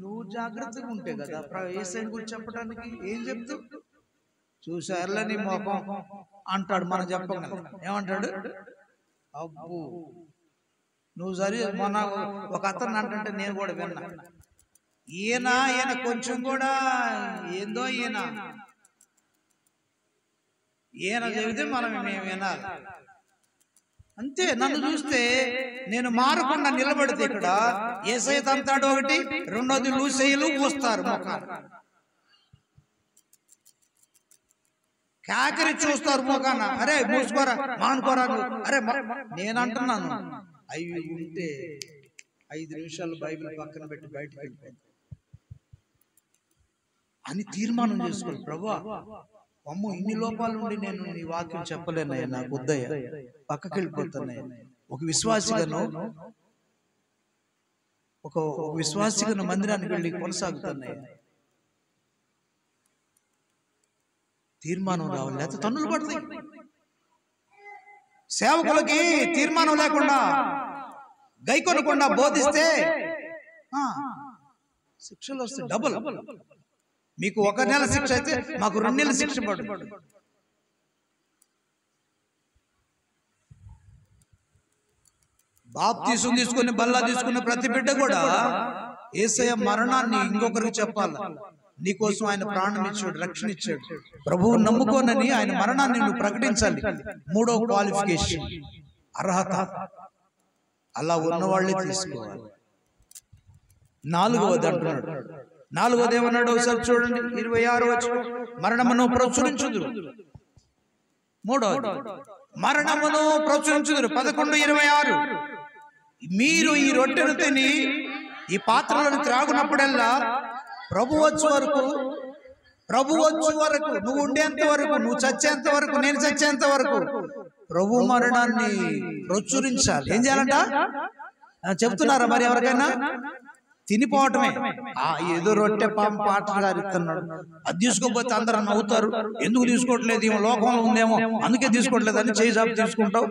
నువ్వు జాగ్రత్తగా ఉంటే కదా యేసయ్య గురించి చెప్పడానికి. ఏం చెప్తూ చూసారులే నీ మోకం అంటాడు. మనం చెప్పగలం. ఏమంటాడు? అబ్బు నువ్వు సరి. మొన్న ఒక అతను అంటే నేను కూడా విన్నా, ఈయన కొంచెం కూడా ఏందో ఈయన చెబితే మేము వినాలి అంతే. నన్ను చూస్తే నేను మారకుండా నిలబడితే ఇక్కడ యేసయ్య తంతాడు ఒకటి, రెండోది లూసేయులు పూస్తారు ముఖాలు, కాకరి చూస్తారు ముఖాన. అరే మూసుకోరా, మానుకోరా నువ్వు. అరే నేను అంటున్నాను, అవి ఉంటే 5 నిమిషాలు బైబిల్ పక్కన పెట్టి బయటకు వెళ్ళిపోయింది అని తీర్మానం చేసుకోవాలి. ప్రభువా అమ్మో ఇన్ని లోపాలు ఉండి నేను నీ వాక్యం చెప్పలేనయ్యా, నాకు వద్దయ్యా, పక్కకి వెళ్ళిపోతానయ్యా. ఒక విశ్వాసిగాను మందిరానికి వెళ్ళి కొనసాగుతానయ్యా. తీర్మానం రావాలి, లేకపోతే తన్నులు పడతాయి. సేవకులకి తీర్మానం లేకుండా, గైకొనకుండా బోధిస్తే శిక్షలు వస్తాయి డబుల్. మీకు 1 నెల శిక్ష అయితే మాకు 2 నెలల శిక్ష పడుతుంది. బాప్తీసం తీసుకుని బల్లా తీసుకున్న ప్రతి బిడ్డ కూడా యేసయ్య మరణాన్ని ఇంకొకరికి చెప్పాలి. నీకోసం ఆయన ప్రాణం ఇచ్చాడు, రక్షణ ఇచ్చాడు. ప్రభువు నమ్ముకోనని ఆయన మరణాన్ని నువ్వు ప్రకటించాలి. మూడో క్వాలిఫికేషన్ అర్హత. అలా ఉన్నవాళ్ళే తీసుకోవాలి. 4వది అంటున్నాడు. 4వది ఏమన్నాడు ఒకసారి చూడండి, 26 వచనం. మరణమును ప్రచురించుదురు. 3వది మరణమును ప్రచురించుదురు. 11:26 మీరు ఈ రొట్టెను తిని ఈ పాత్రలను త్రాగునప్పుడల్లా ప్రభు వచ్చే వరకు, నువ్వు ఉండేంత వరకు, నువ్వు చచ్చేంత వరకు, నేను చచ్చేంత వరకు ప్రభు మరణాన్ని ప్రచురించాలి. ఏం చేయాలంట చెప్తున్నారా మరి ఎవరికైనా? తినిపోవటమే. ఏదో రొట్టె పాటగా ఇస్తున్నాడు, అది తీసుకోకపోతే అందరూ నవ్వుతారు. ఎందుకు తీసుకోవట్లేదు, ఏమో లోకంలో ఉందేమో అందుకే తీసుకోవట్లేదు అని చేయి జాబు తీసుకుంటావు.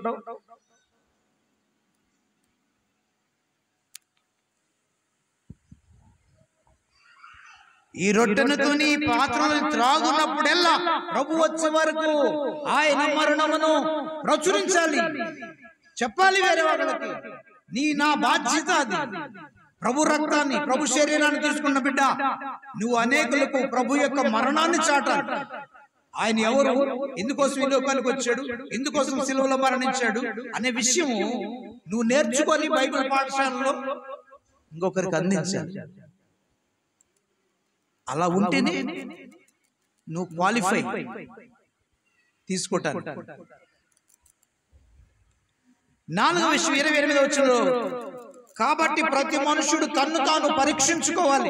ఈ రొట్టెనుతో నీ పాత్రలను త్రాగున్నప్పుడెల్లా ప్రభు వచ్చే వరకు ఆయన మరణమును ప్రచురించాలి, చెప్పాలి వేరే వాళ్ళకి. నా బాధ్యత అది. ప్రభు రక్తాన్ని, ప్రభు శరీరాన్ని తీసుకున్న బిడ్డ, నువ్వు అనేకులకు ప్రభు యొక్క మరణాన్ని చాటాలి. ఆయన ఎవరు, ఎందుకోసం ఈ లోకానికి వచ్చాడు, ఎందుకోసం సిలువలో మరణించాడు అనే విషయం నువ్వు నేర్చుకొని బైబిల్ పాఠశాలలో ఇంకొకరికి అందించాలి. అలా ఉంటేనే నువ్వు క్వాలిఫై తీసుకోవటానికి. 4వ విషయం 28వ వచనంలో, కాబట్టి ప్రతి మనుషుడు తన్ను తాను పరీక్షించుకోవాలి.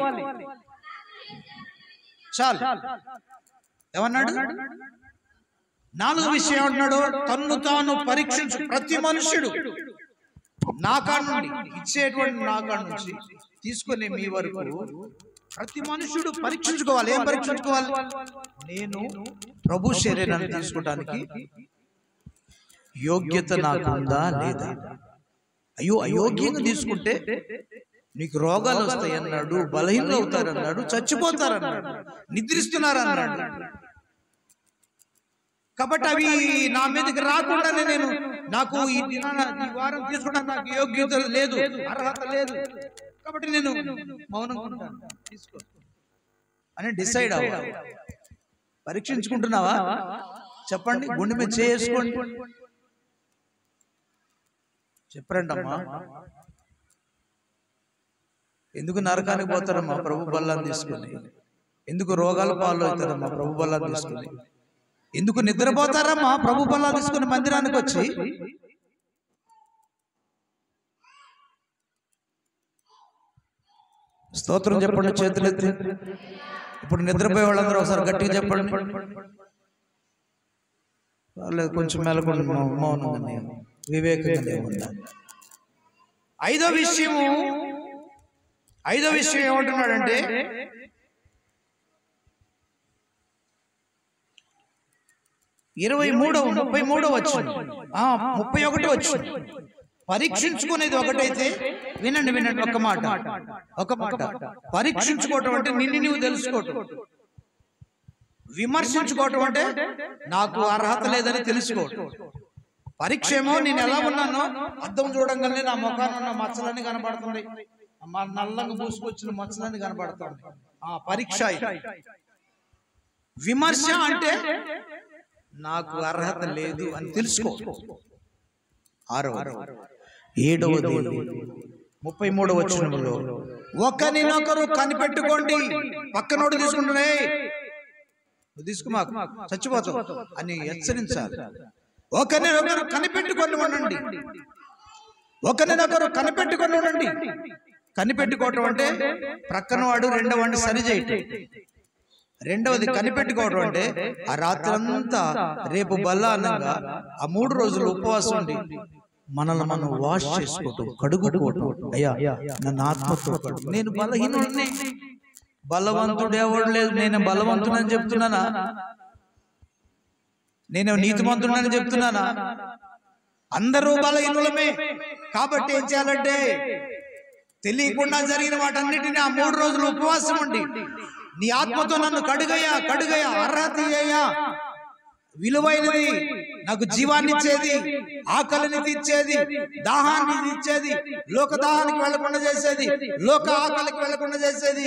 చాలు. ఏమన్నాడు? 4వ విషయం ఏమంటున్నాడు? తన్ను తాను పరీక్షించు. ప్రతి మనుషుడు నా కాడ నుండి, ఇచ్చేటువంటి నా కాడ నుంచి తీసుకునే మీ వరకు ప్రతి మనుషుడు పరీక్షించుకోవాలి. ఏం పరీక్షించుకోవాలి? నేను ప్రభు శరీరాన్ని తీసుకోవడానికి యోగ్యత నాకుందా లేదా? అయోగ్యంగా తీసుకుంటే నీకు రోగాలు వస్తాయి అన్నాడు, బలహీనలు అవుతారన్నాడు, చచ్చిపోతారన్నాడు, నిద్రిస్తున్నారన్నాడు. కాబట్టి అవి నా మీదకి రాకుండానే నాకు ఈ వారం తీసుకోవడానికి నాకు యోగ్యత లేదు, అర్హత లేదు, కాబట్టి నేను మౌనంగా ఉంటాను, తీసుకో అని డిసైడ్ అవ్వాలి. పరీక్షించుకుంటున్నావా? చెప్పండి, గుండె మీద చేసుకోండి. చెప్పరండమ్మా, ఎందుకు నరకానికి పోతారమ్మా ప్రభు బల్లాన్ని తీసుకుని? ఎందుకు రోగాల పాలు అవుతారమ్మా ప్రభు బల్లాన్ని తీసుకుని? ఎందుకు నిద్రపోతారమ్మా ప్రభు బల్లాన్ని తీసుకుని మందిరానికి వచ్చి? స్తోత్రం చెప్పండి, చేతులెత్తి. ఇప్పుడు నిద్రపోయే వాళ్ళందరూ ఒకసారి గట్టిగా చెప్పండి. లేదు, కొంచెం మెలకుండా మౌనంగానే వివేకంగానే ఉండాలి. ఐదో విషయం ఏమంటున్నాడంటే, 33వ వచనం, 31వ వచనం. పరీక్షించుకునేది ఒకటైతే, వినండి ఒక మాట. పరీక్షించుకోవటం అంటే నిన్ను నువ్వు తెలుసుకోవటం. విమర్శించుకోవటం అంటే నాకు అర్హత లేదని తెలుసుకోవటం. పరీక్ష ఏమో నేను ఎలా ఉన్నానో అద్దం చూడంగానే నా ముఖాన్ని ఉన్న మచ్చలన్నీ కనబడుతుంది, మా నల్లంగా పూసుకొచ్చిన మచ్చలన్నీ కనబడుతుంది. పరీక్ష. విమర్శ అంటే నాకు అర్హత లేదు అని తెలుసుకో. 7వది 33వ వచనంలో, ఒకరినొకరు కనిపెట్టుకోండి. పక్కనోడు తీసుకుంటున్నా, తీసుకో మాకు చచ్చిపోతావు అని హెచ్చరించాలి. ఒకరినొకరు కనిపెట్టుకొని ఉండండి. కనిపెట్టుకోవటం అంటే ప్రక్కన వాడు రెండవని సరి చేయటం. రెండవది కనిపెట్టుకోవడం అంటే ఆ రాత్రి అంతా రేపు బల్లానంగా ఆ 3 రోజులు ఉపవాసం ఉండి మనల్ని మనం వాష్ చేసుకోవటం, కడుగుకోవటం. అయ్యా నన్ను ఆత్మతో నేను బలహీనుడిని, బలవంతుడు ఎవడు లేదు. నేను బలవంతుడని చెప్తున్నానా? నేను నీతిమంతుడని చెప్తున్నానా? అందరూ బలహీనులమే. కాబట్టి ఏం చేయాలంటే, తెలియకుండా జరిగిన వాటన్నిటిని ఆ 3 రోజులు ఉపవాసం ఉండి నీ ఆత్మతో నన్ను కడుగయ్యా, అర్హత అయ్యా, విలువైనది, నాకు జీవాన్ని ఇచ్చేది, ఆకలిని తీర్చేది, దాహాన్ని తీర్చేది, లోక దాహానికి వెళ్లకుండా చేసేది, లోక ఆకలికి వెళ్లకుండా చేసేది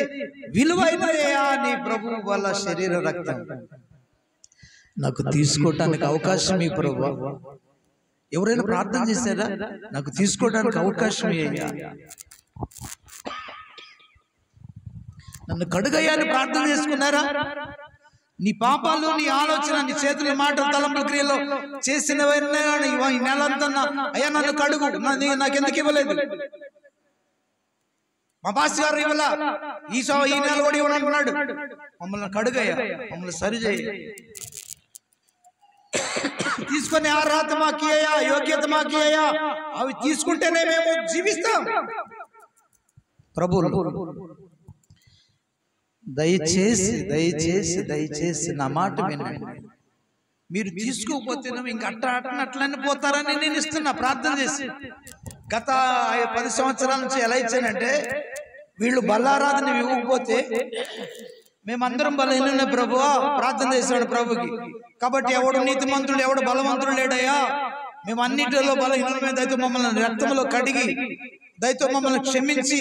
విలువైనదయ్యా నీ ప్రభు వల్ల శరీర రక్తం నాకు తీసుకోవటానికి అవకాశం ఈ ప్రభు. ఎవరైనా ప్రార్థన చేశారా? నాకు తీసుకోవడానికి అవకాశం అయ్యా, నన్ను కడుగయ్యాని ప్రార్థన చేసుకున్నారా? నీ పాపాలు, నీ ఆలోచన, నీ చేతుల మాటలు, తలంపుల క్రియలో చేసినవన్నీ ఈ నెలంతా అయ్యా నన్ను కడుగు, నాకెందుకు ఇవ్వలేదు? మా పాస్ గారు ఇవ్వాల, ఈ నెల కూడా ఇవ్వనంటున్నాడు. మమ్మల్ని కడుగయ్యా, మమ్మల్ని సరిచేయ, తీసుకొని అర్హత మాకి అయ్యా, యోగ్యత మాకి అయ్యా. అవి తీసుకుంటేనే మేము జీవిస్తాం. ప్రభువు దయచేసి నా మాట వినండి. మీరు తీసుకోకపోతే ఇంకా అట్లనే పోతారని నేను ఇస్తున్నా ప్రార్థన చేసి. గత 10 సంవత్సరాల నుంచి ఎలా ఇచ్చానంటే, వీళ్ళు బల్లారాధన ఇవ్వకపోతే మేమందరం బలహీన ప్రభువా ప్రార్థన చేశాడు ప్రభుకి. కాబట్టి ఎవడు నీతిమంతుడు, ఎవడు బలవంతుడు లేడయ్యా, మేము అన్నిటిలో బలహీనమే. దయతో మమ్మల్ని రక్తంలో కడిగి, దయతో మమ్మల్ని క్షమించి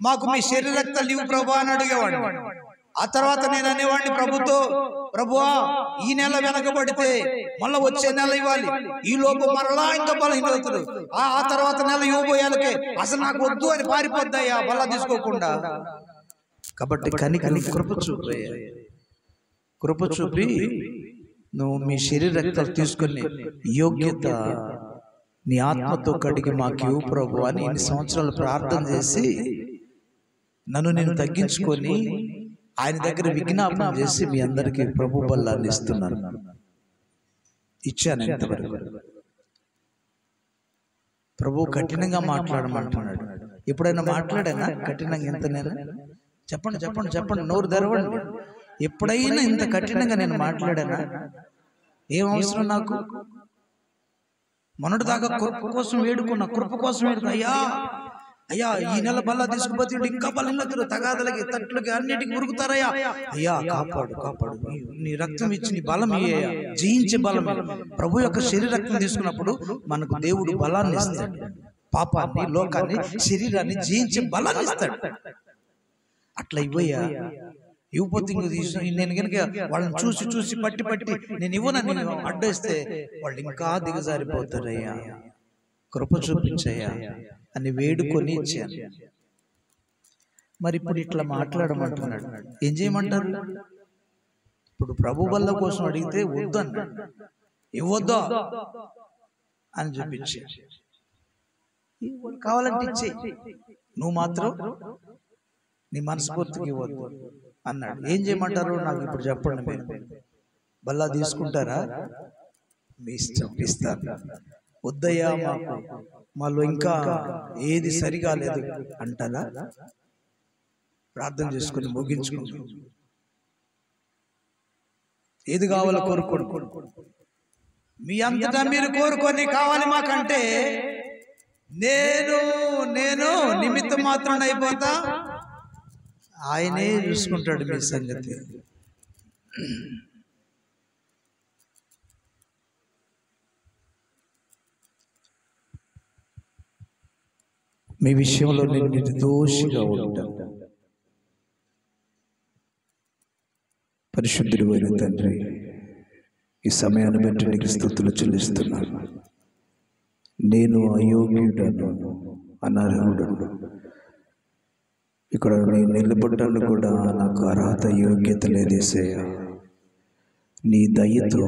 మాకు మీ శరీర రక్తాలు ఇవ్వు ప్రభు అని అడిగేవాడు. ఆ తర్వాత నేను అనేవాడిని ప్రభుతో, ప్రభువా ఈ నెల వెనకబడితే మళ్ళీ వచ్చే నెల ఇవ్వాలి, ఈ లోపు మరలా ఇంకా బలహీనతలు, ఆ తర్వాత నెల ఇవ్వబోయాలకే అసలు నాకు వద్దు అని పారిపోద్దయ్యా బల్ల తీసుకోకుండా. కాబట్టి కనికని కృప చూపి నువ్వు మీ శరీర రక్తాలు తీసుకుని యోగ్యత నీ ఆత్మతో కడిగి మాకు ఇవ్వు ప్రభు అని ఇన్ని సంవత్సరాలు ప్రార్థన చేసి నన్ను నేను తగ్గించుకొని ఆయన దగ్గర విజ్ఞాపన చేసి మీ అందరికీ ప్రభు బల్లాన్ని ఇస్తున్నాను. ఇచ్చాను ఇంతవరకు. ప్రభు కఠినంగా మాట్లాడమంటున్నాడు. ఎప్పుడైనా మాట్లాడానా కఠినంగా? ఇంతనేనా? చెప్పండి, నోరు తెరవండి. ఎప్పుడైనా ఇంత కఠినంగా నేను మాట్లాడానా? ఏం అవసరం నాకు? మొన్నటి దాకా కృప కోసం వేడుకున్నా, అయ్యా ఈ నెల బల్ల తీసుకుపోతే ఇంకా బల్లకి, తగాదలకి, తట్లకి, అన్నిటికీ ఉరుకుతారయ్యా. అయ్యా కాపాడు, నీ రక్తం ఇచ్చి నీ బలం ఇయ్యా, జయించే బలం. ప్రభు యొక్క శరీర రక్తం తీసుకున్నప్పుడు మనకు దేవుడు బలాన్ని ఇస్తాడు. పాపాన్ని, లోకాన్ని, శరీరాన్ని జయించే బలాన్ని ఇస్తాడు. అట్లా ఇవ్వయ్యా. ఇవ్వపోతే నేను కనుక వాళ్ళని చూసి పట్టి నేను ఇవ్వనని అడ్డేస్తే వాళ్ళు ఇంకా దిగజారిపోతారయ్యా, కృప చూపించయ్యా అని వేడుకొని ఇచ్చాను. మరి ఇప్పుడు ఇట్లా మాట్లాడమంటున్నాడు. ఏం చేయమంటారు? ఇప్పుడు ప్రభు వల్ల కోసం అడిగితే వద్దు అన్నాడు. ఇవ్వద్దా అని చూపించా. కావాలంటే ఇచ్చే, నువ్వు మాత్రం నీ మనస్ఫూర్తికి ఇవ్వద్దు. అన్నాడు. ఏం చేయమంటారు నాకు ఇప్పుడు చెప్పండి, మీరు బల్లా తీసుకుంటారా? మీ ఇష్టం, ఇస్తాను. వద్దయ్యా, మాలో ఇంకా ఏది సరిగా లేదు అంటారా? ప్రార్థన చేసుకుని ముగించుకుంటూ ఏది కావాలో కోరుకోండి. మీ అంతటా మీరు కోరుకొని కావాలి మాకంటే నేను నిమిత్తం మాత్రం అయిపోతా, ఆయనే చూసుకుంటాడు మీ సంగతి. మీ విషయంలో నేను నిర్దోషిగా ఉంటాను. పరిశుద్ధుడు అయిన తండ్రి, ఈ సమయాన్ని బట్టి నీకు స్తుతులు చెల్లిస్తున్నాను. నేను అయోగ్యుడను, అనర్హుడను. ఇక్కడ నేను నిలబడ్డాను కూడా నాకు అర్హత యోగ్యత లేదేసయ్యా. నీ దయతో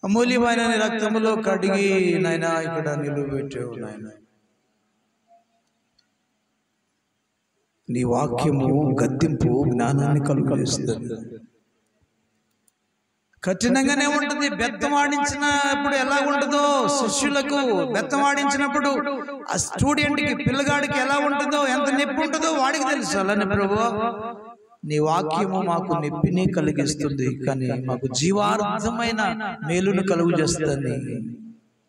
అమూల్యమైన రక్తములో కడిగి నాయన ఇక్కడ నిలువబెట్టావు నాయన. నీ వాక్యము గద్దింపు జ్ఞానాన్ని కలుగజేస్తుంది. కఠినంగానే ఉంటుంది. బెత్తం ఆడించినప్పుడు ఎలా ఉంటుందో, శిష్యులకు బెత్తం ఆడించినప్పుడు ఆ స్టూడెంట్కి, పిల్లగాడికి ఎలా ఉంటుందో, ఎంత నొప్పి ఉంటుందో వాడికి తెలుసు. అలానే ప్రభువా, నీ వాక్యము మాకు నొప్పిని కలిగిస్తుంది, కానీ మాకు జీవార్థమైన మేలును కలుగు చేస్తుంది.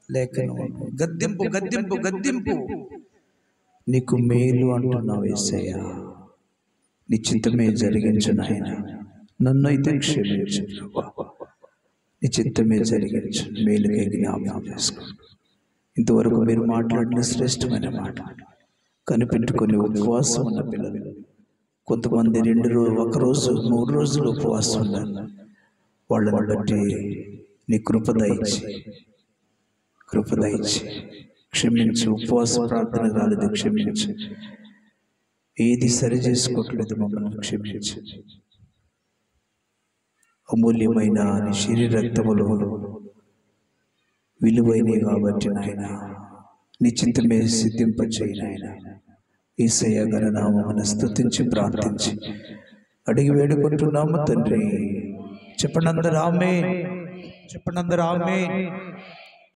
లేఖనం గద్దింపు గద్దింపు గద్దింపు, నీకు మేలు అంటున్నావు యేసయ్యా. నీ చిత్తమే జరిగించు నాయన. నన్ను అయితే క్షమించు ప్రభువా, నీ చిత్తమే జరిగించు. మేలుకై జ్ఞాపకం చేసుకో. ఇంతవరకు మీరు మాట్లాడిన శ్రేష్టమైన మాట కనిపెట్టుకొని ఉపవాసం ఉన్న పిల్లలు కొంతమంది 2 రోజులు, 1 రోజు, 3 రోజులు ఉపవాసం ఉన్నారు. వాళ్ళని బట్టి నీ కృప దయచి క్షమించు. ఉపవాస ప్రార్థన రాలేదు, క్షమించు. ఏది సరి చేసుకోవట్లేదు, మమ్మల్ని క్షమించు. అమూల్యమైన నీ శరీర రక్తములు విలువైనవి కాబట్టి నాయన, నీ చిత్తమే సిద్ధింపచేయి నాయన. యేసయ్య ఘననామమున స్తుతించి ప్రార్థించి అడిగి వేడుకుంటున్నాము తండ్రి. చెప్పండి అందరూ ఆమేన్. చెప్పండి అందరూ ఆమేన్.